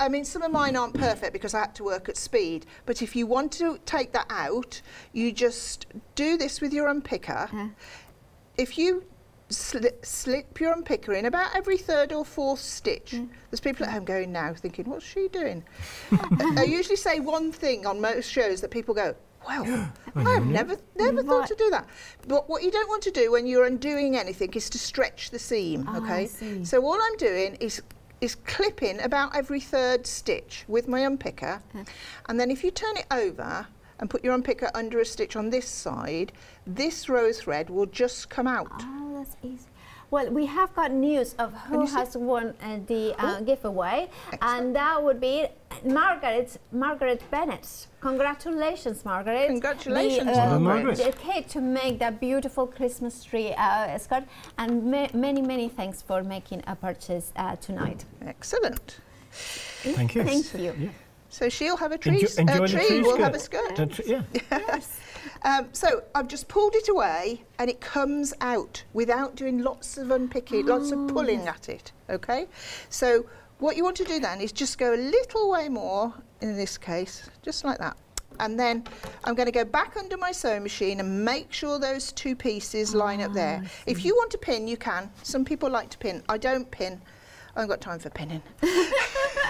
I mean, some of mine aren't perfect because I had to work at speed. But if you want to take that out, you just do this with your unpicker. If you slip your unpicker in about every 3rd or 4th stitch. There's people at home going now thinking, what's she doing? I usually say one thing on most shows that people go, well, I've never thought to do that. But what you don't want to do when you're undoing anything is to stretch the seam, okay? So all I'm doing is clipping about every 3rd stitch with my unpicker. And then if you turn it over and put your unpicker under a stitch on this side, this row thread will just come out. Oh, that's easy. Well, we have got news of who has won the giveaway. Excellent. And that would be Margaret Bennett. Congratulations, Margaret. Congratulations, Margaret. The kit to make that beautiful Christmas tree skirt. And many thanks for making a purchase tonight. Excellent. Thank you. Thank you. Yeah. So she'll have a tree, we'll have a skirt. Yes. So I've just pulled it away and it comes out without doing lots of unpicking, lots of pulling at it, okay? So what you want to do then is just go a little way more, in this case, just like that. And then I'm going to go back under my sewing machine and make sure those 2 pieces line up there. If you want to pin, you can. Some people like to pin. I don't pin. I haven't got time for pinning.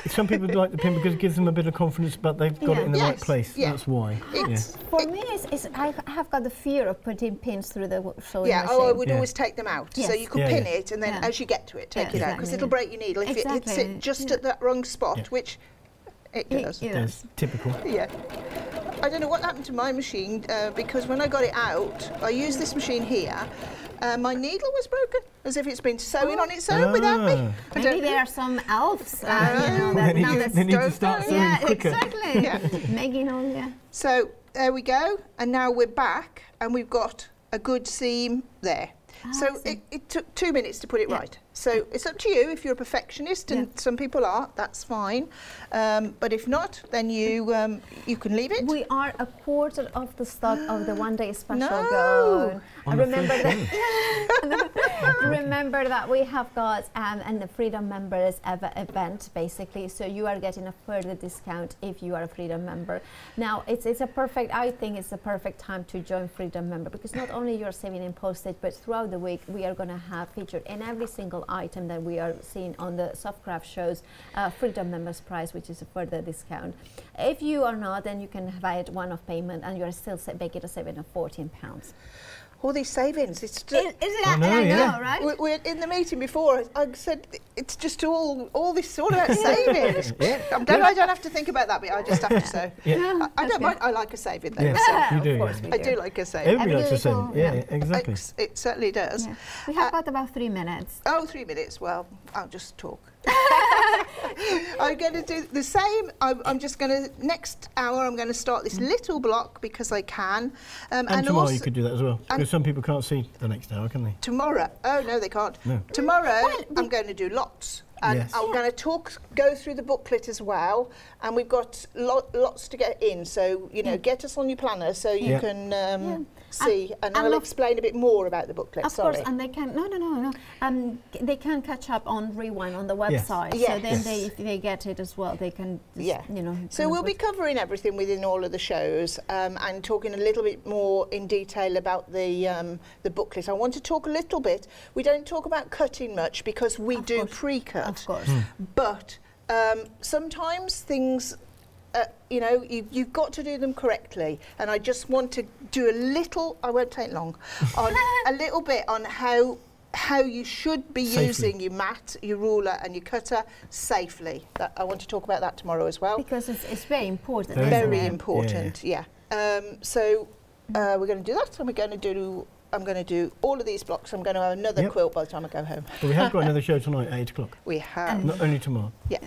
Some people like the pin because it gives them a bit of confidence, but they've got it in the right place. That's why. For me, I have got the fear of putting pins through the sewing machine. I would always take them out. So you could pin it, and then as you get to it, take it out, because it'll break your needle if it hits it just at that wrong spot, which it does. That's typical. Yeah. I don't know what happened to my machine, because when I got it out, I used this machine here, my needle was broken, as if it's been sewing on its own without me. Maybe there are some elves, they need to start sewing quicker. Exactly. Making all, So there we go, and now we're back, and we've got a good seam there. So it took 2 minutes to put it right. So it's up to you. If you're a perfectionist, and some people are, that's fine. But if not, then you you can leave it. We are a quarter of the stock of the one day special No. gone. On I the remember first that. Remember that we have got a Freedom Members event, basically. So you are getting a further discount if you are a Freedom member. Now it's a perfect. I think it's a perfect time to join Freedom member, because not only you're saving in postage, but throughout the week we are going to have featured in every single item that we are seeing on the soft craft shows Freedom members price, which is a further discount. If you are not, then you can buy it one-off payment and you are still making a saving of £14. All these savings, it's just, Isn't that? I know, Right? we're in the meeting before. I said it's just all this all about savings. I'm glad I don't have to think about that bit. I just have to say. I don't mind. I like a saving though. Yeah, So you do. Of course we I do like a saving. Everybody likes the same. little- Yeah, yeah. exactly. It certainly does. Yeah. We have got about 3 minutes. Oh, 3 minutes. Well, I'll just talk. I'm going to do the same. I'm just going to, next hour, I'm going to start this little block because I can. And tomorrow also you could do that as well, because some people can't see the next hour, can they? tomorrow. Oh, no, they can't. No. Tomorrow, I'm going to do lots. And Yes. I'm going to go through the booklet as well. And we've got lots to get in. So, you know, get us on your planner so you can see. And I'll explain a bit more about the booklet. Of course, and they can, no. They can catch up on Rewind on the website. Yes. So then Yes. if they get it as well, they can, just, you know. So we'll be covering everything within all of the shows and talking a little bit more in detail about the booklet. I want to talk a little bit. We don't talk about cutting much because we do pre-cut. Of course. But sometimes things, you know, you've got to do them correctly. And I just want to do a little, I won't take long, on a little bit on how you should be using your mat, your ruler and your cutter safely. I want to talk about that tomorrow as well. Because it's very important. Very isn't it? important, yeah. So we're going to do that, and I'm going to do all of these blocks. I'm going to have another quilt by the time I go home. But we have got another show tonight at 8 o'clock. We have. Not only tomorrow. Yeah.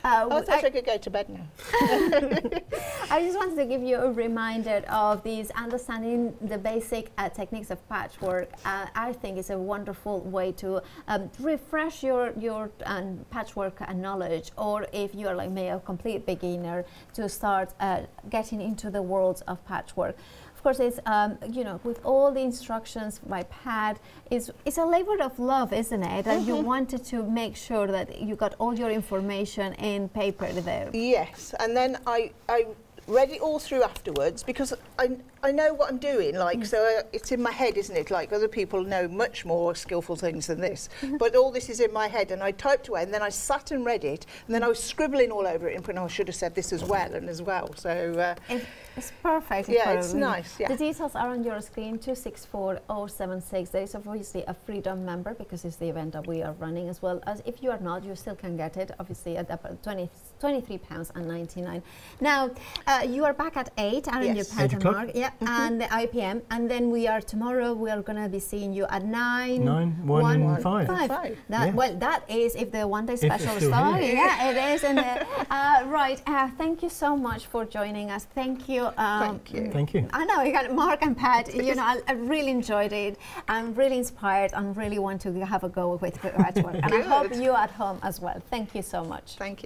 I thought I could go to bed now. I just wanted to give you a reminder of these understanding the basic techniques of patchwork. I think it's a wonderful way to refresh your patchwork knowledge, or if you're like me, a complete beginner, to start getting into the world of patchwork. Of course, it's you know, with all the instructions by Pat, it's a labor of love, isn't it? That you wanted to make sure that you got all your information in paper there. Yes, and then I read it all through afterwards because I know what I'm doing, like, so it's in my head, isn't it? Like, other people know much more skillful things than this, but all this is in my head, and I typed away, and then I sat and read it, and then I was scribbling all over it, and I should have said this as well and as well, so... It's perfect. Yeah, it's nice, yeah. The details are on your screen, 264076. There is obviously a Freedom member because it's the event that we are running, as well as if you are not, you still can get it, obviously, at £23.99. Now, you are back at 8, aren't you, Pat and Mark? Yeah, and the IPM. And then tomorrow we are going to be seeing you at 9, 1 and 5. Well, that is if the one-day it's special still starts. here. Yeah, it is. And right, thank you so much for joining us. Thank you. Thank you. Thank you. I know, you got Mark and Pat, you know, I really enjoyed it. I'm really inspired and really want to have a go with Patchwork. And I hope you at home as well. Thank you so much. Thank you.